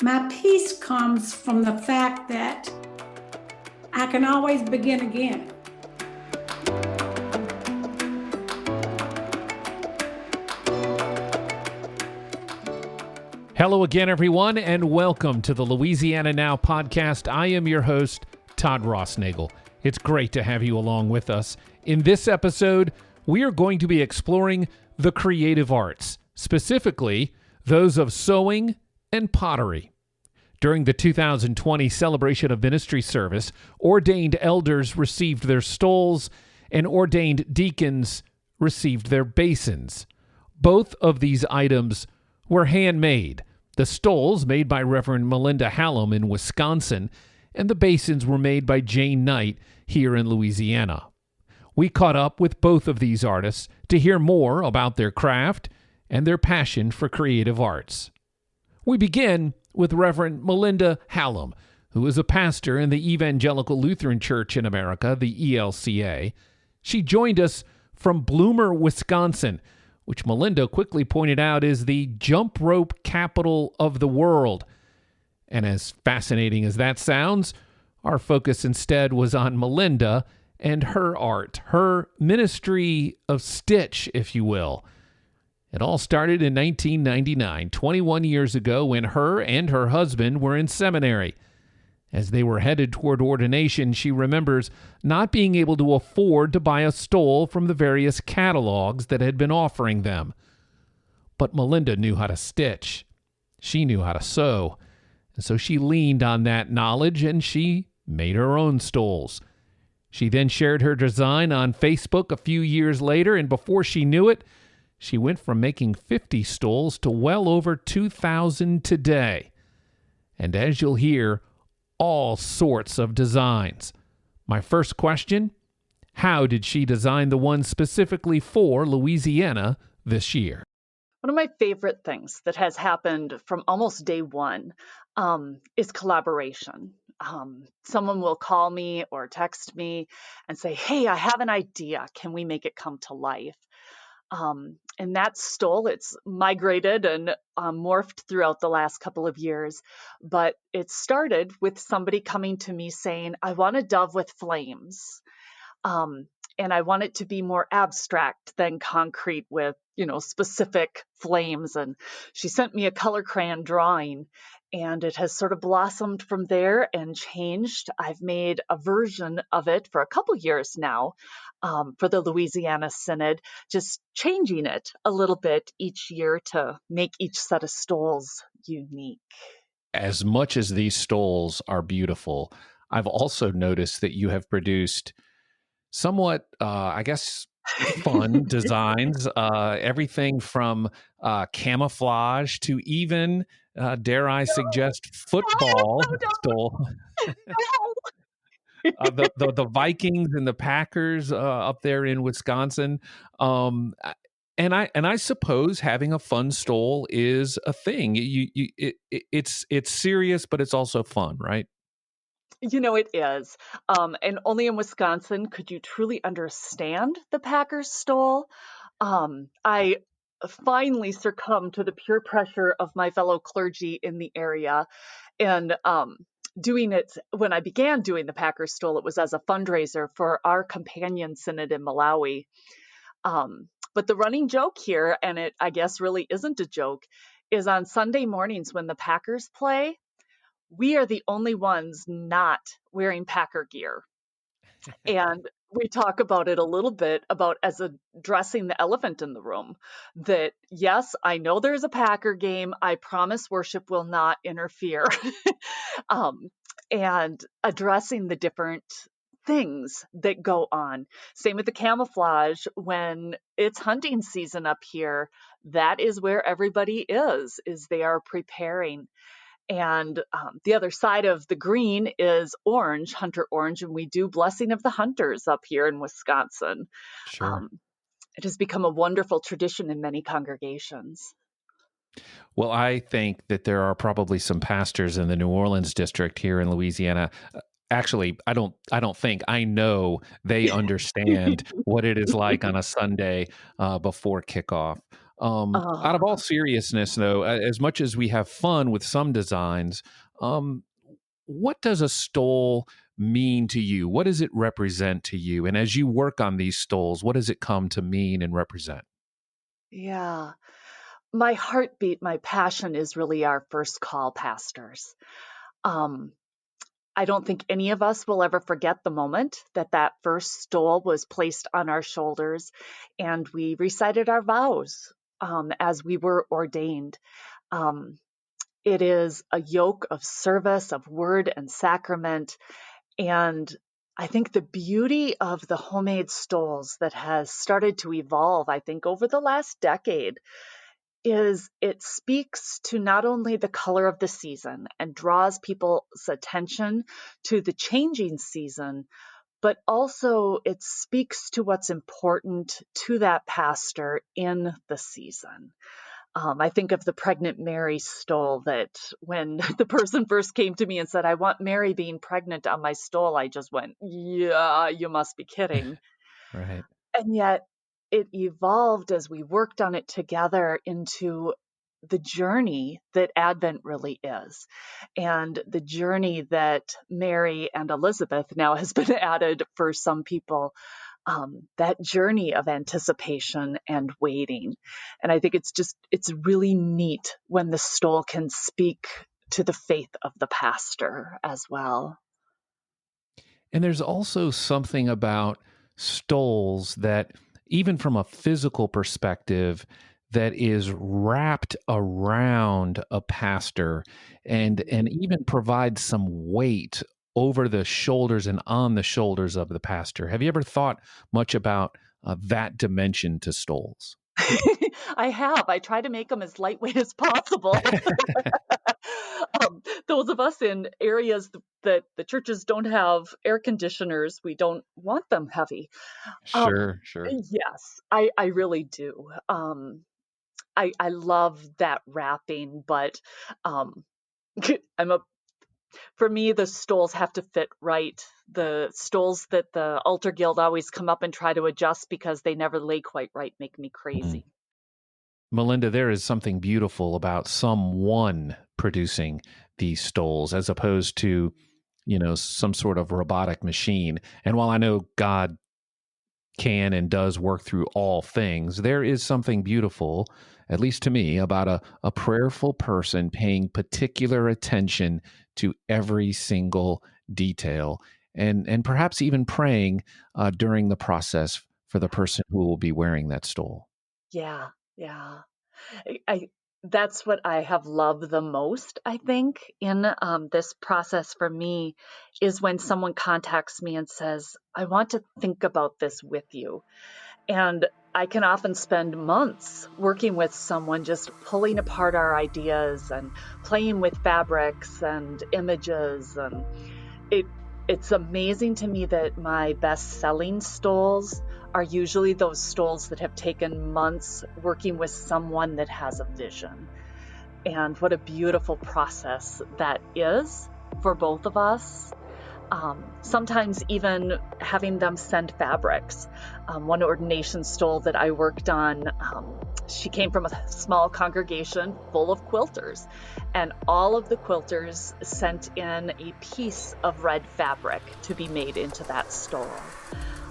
My peace comes from the fact that I can always begin again. Hello again, everyone, and welcome to the Louisiana Now podcast. I am your host, Todd Rossnagel. It's great to have you along with us. In this episode, we are going to be exploring the creative arts, specifically those of sewing and pottery. During the 2020 Celebration of Ministry service, ordained elders received their stoles and ordained deacons received their basins. Both of these items were handmade. The stoles made by Reverend Melinda Halom in Wisconsin, and the basins were made by Jane Knight here in Louisiana. We caught up with both of these artists to hear more about their craft and their passion for creative arts. We begin with Reverend Melinda Halom, who is a pastor in the Evangelical Lutheran Church in America, the ELCA. She joined us from Bloomer, Wisconsin, which Melinda quickly pointed out is the jump rope capital of the world. And as fascinating as that sounds, our focus instead was on Melinda and her art, her ministry of stitch, if you will. It all started in 1999, 21 years ago, when her and her husband were in seminary. As they were headed toward ordination, she remembers not being able to afford to buy a stole from the various catalogs that had been offering them. But Melinda knew how to stitch. She knew how to sew. And so she leaned on that knowledge and she made her own stoles. She then shared her design on Facebook a few years later, and before she knew it, she went from making 50 stoles to well over 2,000 today. And as you'll hear, all sorts of designs. My first question, how did she design the one specifically for Louisiana this year? One of my favorite things that has happened from almost day one is collaboration. Someone will call me or text me and say, hey, I have an idea. Can we make it come to life? And that stole, it's migrated and morphed throughout the last couple of years. But it started with somebody coming to me saying, I want a dove with flames. And I want it to be more abstract than concrete with, specific flames. And she sent me a color crayon drawing. And it has sort of blossomed from there and changed. I've made a version of it for a couple years now for the Louisiana Synod, just changing it a little bit each year to make each set of stoles unique. As much as these stoles are beautiful, I've also noticed that you have produced somewhat, fun designs, everything from camouflage to even, dare I suggest, football stole. The Vikings and the Packers up there in Wisconsin. And I suppose having a fun stole is a thing. It's serious, but it's also fun, right? It is. And only in Wisconsin could you truly understand the Packers stole. I finally succumbed to the peer pressure of my fellow clergy in the area. And doing it, when I began doing the Packers stole, it was as a fundraiser for our companion synod in Malawi. But the running joke here, and it I guess really isn't a joke, is on Sunday mornings when the Packers play, we are the only ones not wearing Packer gear. And we talk about it a little bit about as addressing the elephant in the room, that yes, I know there's a Packer game. I promise worship will not interfere. And addressing the different things that go on. Same with the camouflage. When it's hunting season up here, that is where everybody is they are preparing. And the other side of the green is orange, hunter orange, and we do Blessing of the Hunters up here in Wisconsin. Sure. It has become a wonderful tradition in many congregations. Well, I think that there are probably some pastors in the New Orleans district here in Louisiana. Actually, I don't think, I know they understand what it is like on a Sunday before kickoff. Out of all Oh, seriousness, though, as much as we have fun with some designs, um, what does a stole mean to you? What does it represent to you? And as you work on these stoles, what does it come to mean and represent? yeah. My heartbeat, my passion is really our first call pastors. Um, I don't think any of us will ever forget the moment that that first stole was placed on our shoulders and we recited our vows as we were ordained. Um, it is a yoke of service, of word and sacrament. And I think the beauty of the homemade stoles that has started to evolve, I think, over the last decade is it speaks to not only the color of the season and draws people's attention to the changing season, but also it speaks to what's important to that pastor in the season. I think of the pregnant Mary stole that when the person first came to me and said, I want Mary being pregnant on my stole, I just went, yeah, you must be kidding. Right. And yet it evolved as we worked on it together into the journey that Advent really is, and the journey that Mary and Elizabeth now has been added for some people, that journey of anticipation and waiting. And I think it's really neat when the stole can speak to the faith of the pastor as well. And there's also something about stoles that, even from a physical perspective, that is wrapped around a pastor and even provides some weight over the shoulders and on the shoulders of the pastor. Have you ever thought much about that dimension to stoles? I have. I try to make them as lightweight as possible. Those of us in areas that the churches don't have air conditioners, we don't want them heavy. Um, Sure, sure. yes, I really do. I love that wrapping, but um, I'm a for me the stoles have to fit right. The stoles that the altar guild always come up and try to adjust because they never lay quite right make me Mm. crazy. Melinda, there is something beautiful about someone producing these stoles as opposed to, some sort of robotic machine. And while I know God can and does work through all things, there is something beautiful, at least to me, about a prayerful person paying particular attention to every single detail and perhaps even praying during the process for the person who will be wearing that stole. Yeah, yeah. I that's what I have loved the most, I think, in this process for me is when someone contacts me and says, I want to think about this with you. And I can often spend months working with someone, just pulling apart our ideas and playing with fabrics and images. And it it's amazing to me that my best-selling stoles are usually those stoles that have taken months working with someone that has a vision. And what a beautiful process that is for both of us. Sometimes even having them send fabrics. One ordination stole that I worked on, she came from a small congregation full of quilters, and all of the quilters sent in a piece of red fabric to be made into that stole.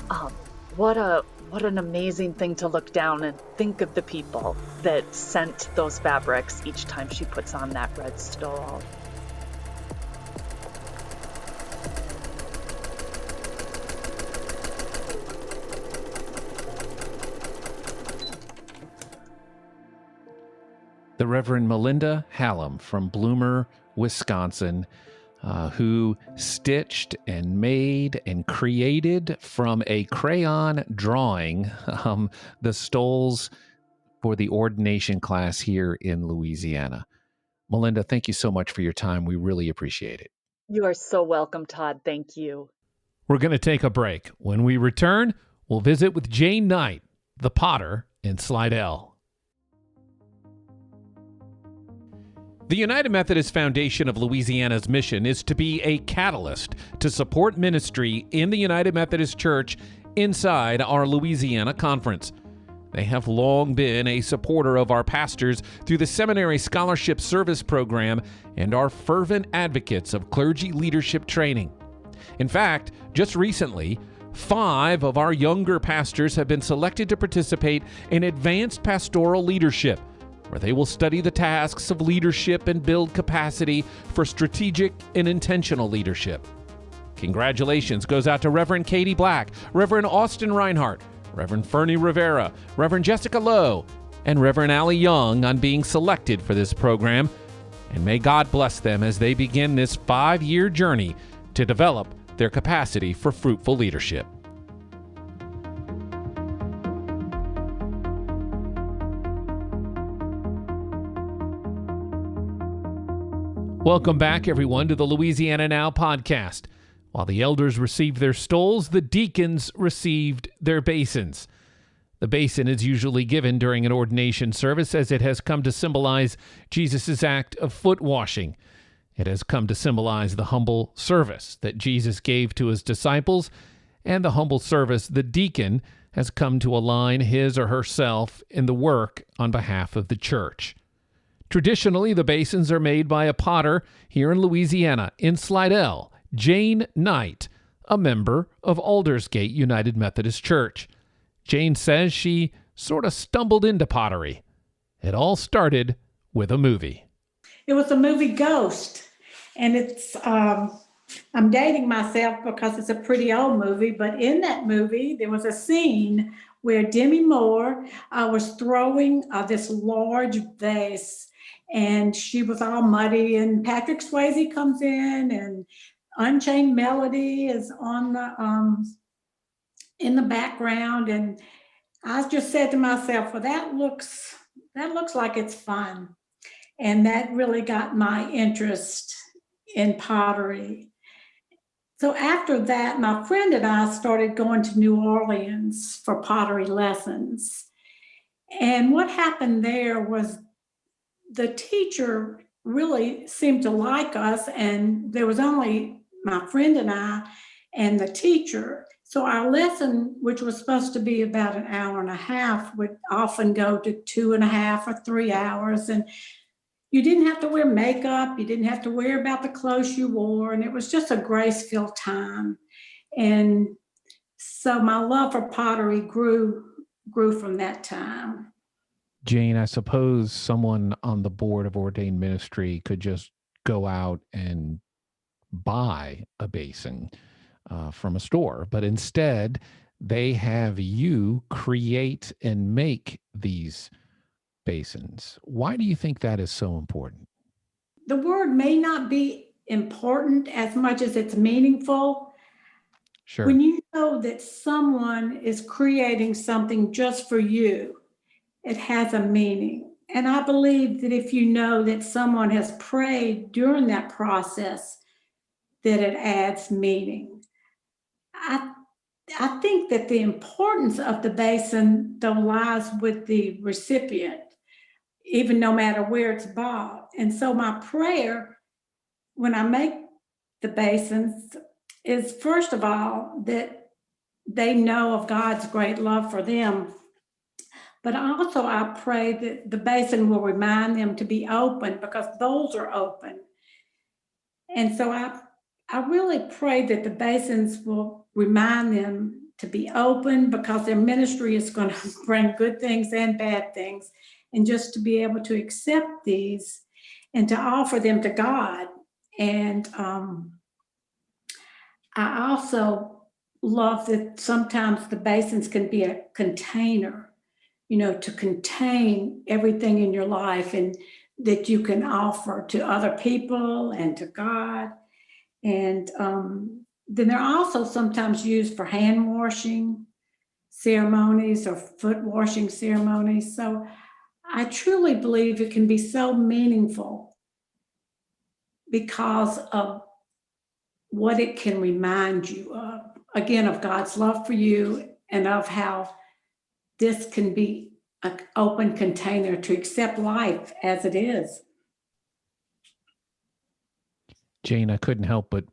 Um, what an amazing thing to look down and think of the people that sent those fabrics each time she puts on that red stole. The Reverend Melinda Halom from Bloomer, Wisconsin, who stitched and made and created from a crayon drawing the stoles for the ordination class here in Louisiana. Melinda, thank you so much for your time. We really appreciate it. You are so welcome, Todd. Thank you. We're going to take a break. When we return, we'll visit with Jane Knight, the potter in Slidell. The United Methodist Foundation of Louisiana's mission is to be a catalyst to support ministry in the United Methodist Church inside our Louisiana Conference. They have long been a supporter of our pastors through the Seminary Scholarship Service Program and are fervent advocates of clergy leadership training. In fact, just recently, 5 of our younger pastors have been selected to participate in advanced pastoral leadership, where they will study the tasks of leadership and build capacity for strategic and intentional leadership. Congratulations goes out to Reverend Katie Black, Reverend Austin Reinhardt, Reverend Fernie Rivera, Reverend Jessica Lowe, and Reverend Allie Young on being selected for this program. And may God bless them as they begin this 5-year journey to develop their capacity for fruitful leadership. Welcome back, everyone, to the Louisiana Now podcast. While the elders received their stoles, the deacons received their basins. The basin is usually given during an ordination service as it has come to symbolize Jesus' act of foot washing. It has come to symbolize the humble service that Jesus gave to his disciples, and the humble service the deacon has come to align his or herself in the work on behalf of the church. Traditionally, the basins are made by a potter here in Louisiana, in Slidell, Jane Knight, a member of Aldersgate United Methodist Church. Jane says she sort of stumbled into pottery. It all started with a movie. It was the movie Ghost, and it's, I'm dating myself because it's a pretty old movie, but in that movie, there was a scene where Demi Moore was throwing this large vase, and she was all muddy, and Patrick Swayze comes in, and Unchained Melody is on the in the background, and I just said to myself, well, that looks like it's fun. And that really got my interest in pottery. So after that, my friend and I started going to New Orleans for pottery lessons. And what happened there was the teacher really seemed to like us, and there was only my friend and I and the teacher. So our lesson, which was supposed to be about an hour and a half, would often go to 2.5 or 3 hours. And you didn't have to wear makeup. You didn't have to worry about the clothes you wore. And it was just a grace-filled time. And so my love for pottery grew from that time. Jane, I suppose someone on the board of ordained ministry could just go out and buy a basin from a store, but instead they have you create and make these basins. Why do you think that is so important? The word may not be important as much as it's meaningful. Sure. When you know that someone is creating something just for you, it has a meaning. And I believe that if you know that someone has prayed during that process, that it adds meaning. I think that the importance of the basin, though, lies with the recipient, even no matter where it's bought. And so my prayer when I make the basins is, first of all, that they know of God's great love for them. But also I pray that the basin will remind them to be open, because those are open. And so I really pray that the basins will remind them to be open, because their ministry is going to bring good things and bad things, and just to be able to accept these and to offer them to God. And I also love that sometimes the basins can be a container, to contain everything in your life, and that you can offer to other people and to God. And then they're also sometimes used for hand washing ceremonies or foot washing ceremonies. So I truly believe it can be so meaningful because of what it can remind you of. Again, of God's love for you, and of how this can be an open container to accept life as it is. Jane, I couldn't help but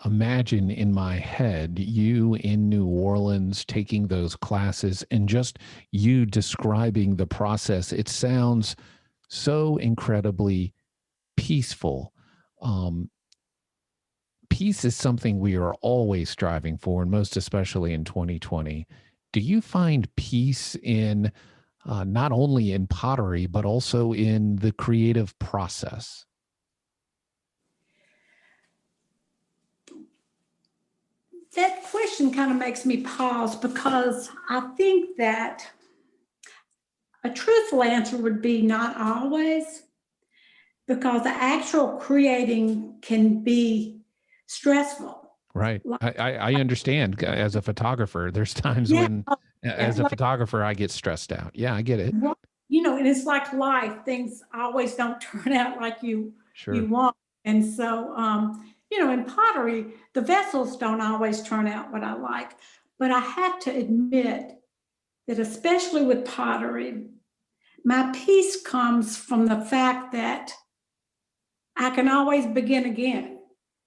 imagine in my head you in New Orleans taking those classes and just you describing the process. It sounds so incredibly peaceful. Um, Peace is something we are always striving for, and most especially in 2020. Do you find peace in not only in pottery, but also in the creative process? That question kind of makes me pause because I think that a truthful answer would be not always, because the actual creating can be stressful. Right. Like, I understand as a photographer, there's times yeah, when yeah, as a photographer, I get stressed out. Yeah, I get it. well, and it's like life, things always don't turn out like you Sure. want. And so, in pottery, the vessels don't always turn out what I like. But I have to admit that, especially with pottery, my peace comes from the fact that I can always begin again.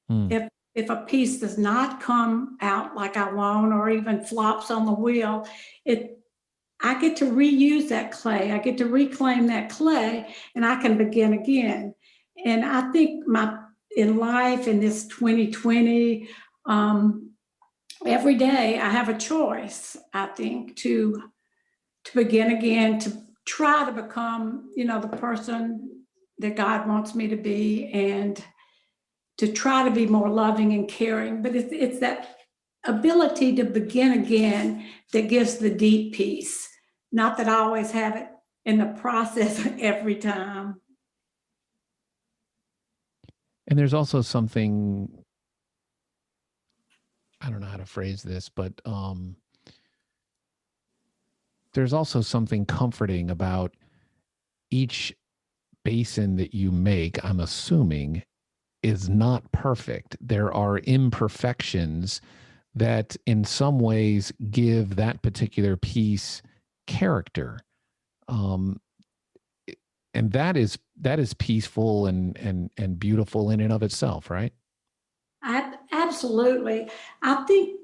Hmm. If a piece does not come out like I want, or even flops on the wheel, I get to reuse that clay. I get to reclaim that clay, and I can begin again. And I think in life in this 2020, every day I have a choice, I think, to begin again, to try to become, the person that God wants me to be, and to try to be more loving and caring. But it's that ability to begin again that gives the deep peace. Not that I always have it in the process every time. And there's also something, I don't know how to phrase this, but there's also something comforting about each basin that you make, I'm assuming, is not perfect. There are imperfections that in some ways give that particular piece character. Um, and that is peaceful and beautiful in and of itself, right? Absolutely. I think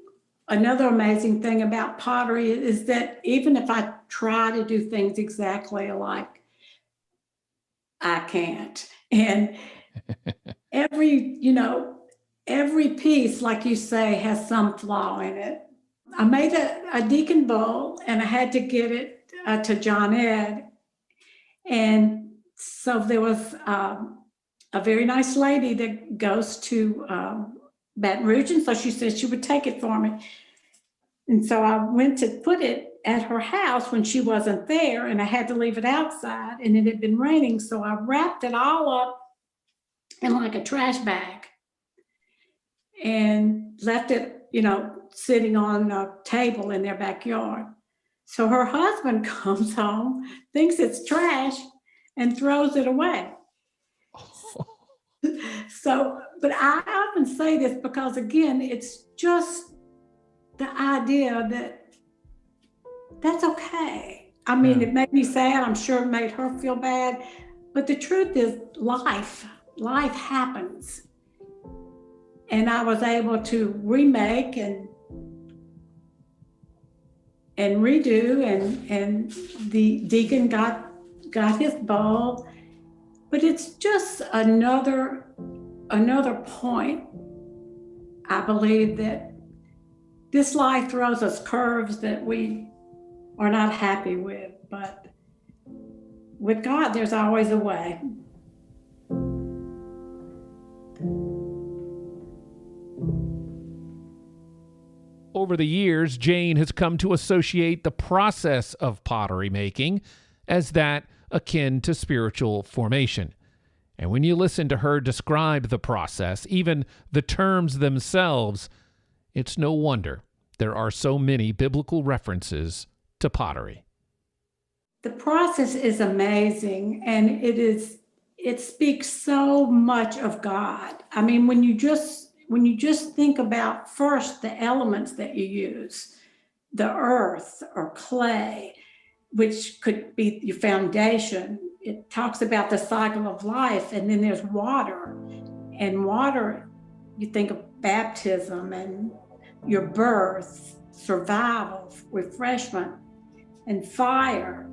another amazing thing about pottery is that even if I try to do things exactly alike, I can't. And every, every piece, like you say, has some flaw in it. I made a deacon bowl, and I had to get it to John Ed. And so there was a very nice lady that goes to Baton Rouge. And so she said she would take it for me. And so I went to put it at her house when she wasn't there, and I had to leave it outside, and it had been raining. So I wrapped it all up in like a trash bag and left it, sitting on a table in their backyard. So her husband comes home, thinks it's trash, and throws it away. So, but I often say this because, again, it's just the idea that that's okay. I mean, Yeah. it made me sad. I'm sure it made her feel bad. But the truth is, life happens. And I was able to remake and redo, and the deacon got his bowl. But it's just another point, I believe, that this life throws us curves that we are not happy with, but with God, there's always a way. Over the years, Jane has come to associate the process of pottery making as that akin to spiritual formation. And when you listen to her describe the process, even the terms themselves, it's no wonder there are so many biblical references to pottery. The process is amazing, and it speaks so much of God. I mean, when you just think about first the elements that you use, the earth or clay, which could be your foundation. It talks about the cycle of life, and then there's water. And water, you think of baptism and your birth, survival, refreshment, and fire.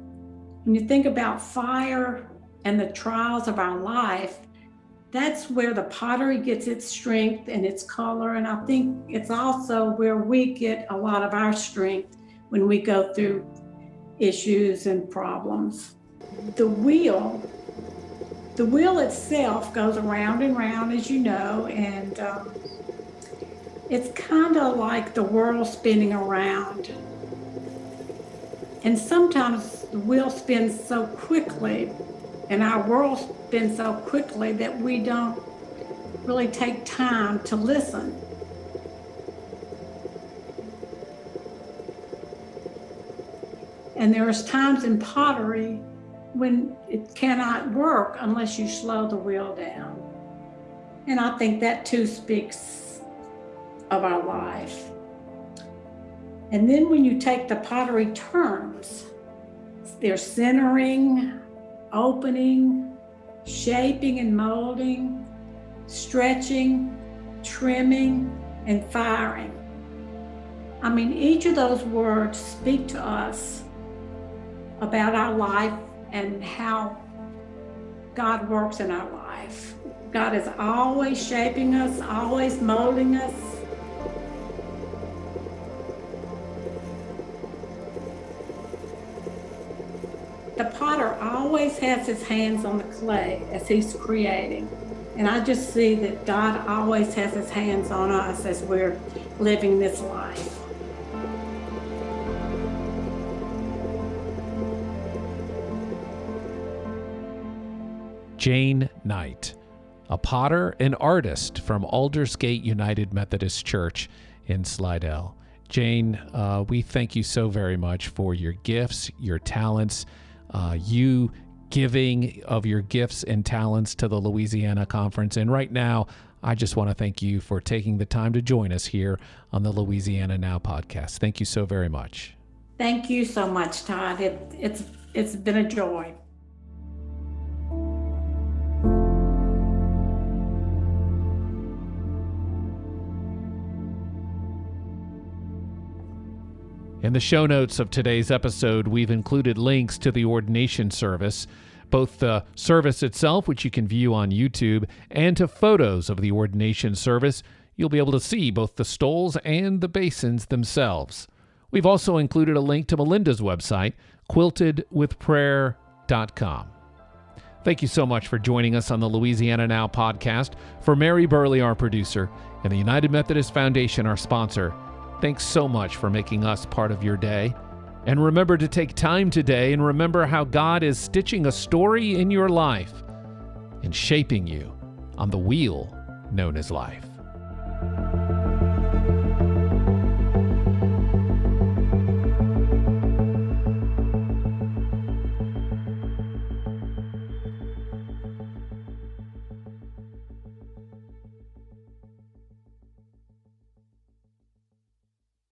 When you think about fire and the trials of our life, that's where the pottery gets its strength and its color. And I think it's also where we get a lot of our strength when we go through issues and problems. The wheel itself goes around and round, as you know, and it's kind of like the world spinning around. And sometimes the wheel spins so quickly and our world spins so quickly that we don't really take time to listen. And there's times in pottery when it cannot work unless you slow the wheel down. And I think that too speaks of our life. And then when you take the pottery terms, there's centering, opening, shaping and molding, stretching, trimming, and firing. I mean, each of those words speak to us about our life and how God works in our life. God is always shaping us, always molding us. The potter always has his hands on the clay as he's creating. And I just see that God always has his hands on us as we're living this life. Jane Knight, a potter and artist from Aldersgate United Methodist Church in Slidell. Jane, we thank you so very much for your gifts, your talents, you giving of your gifts and talents to the Louisiana Conference. And right now, I just want to thank you for taking the time to join us here on the Louisiana Now podcast. Thank you so very much. Thank you so much, Todd. It's been a joy. In the show notes of today's episode, we've included links to the ordination service, both the service itself, which you can view on YouTube, and to photos of the ordination service. You'll be able to see both the stoles and the basins themselves. We've also included a link to Melinda's website, quiltedwithprayer.com. Thank you so much for joining us on the Louisiana Now podcast. For Mary Burley, our producer, and the United Methodist Foundation, our sponsor, thanks so much for making us part of your day. And remember to take time today and remember how God is stitching a story in your life and shaping you on the wheel known as life.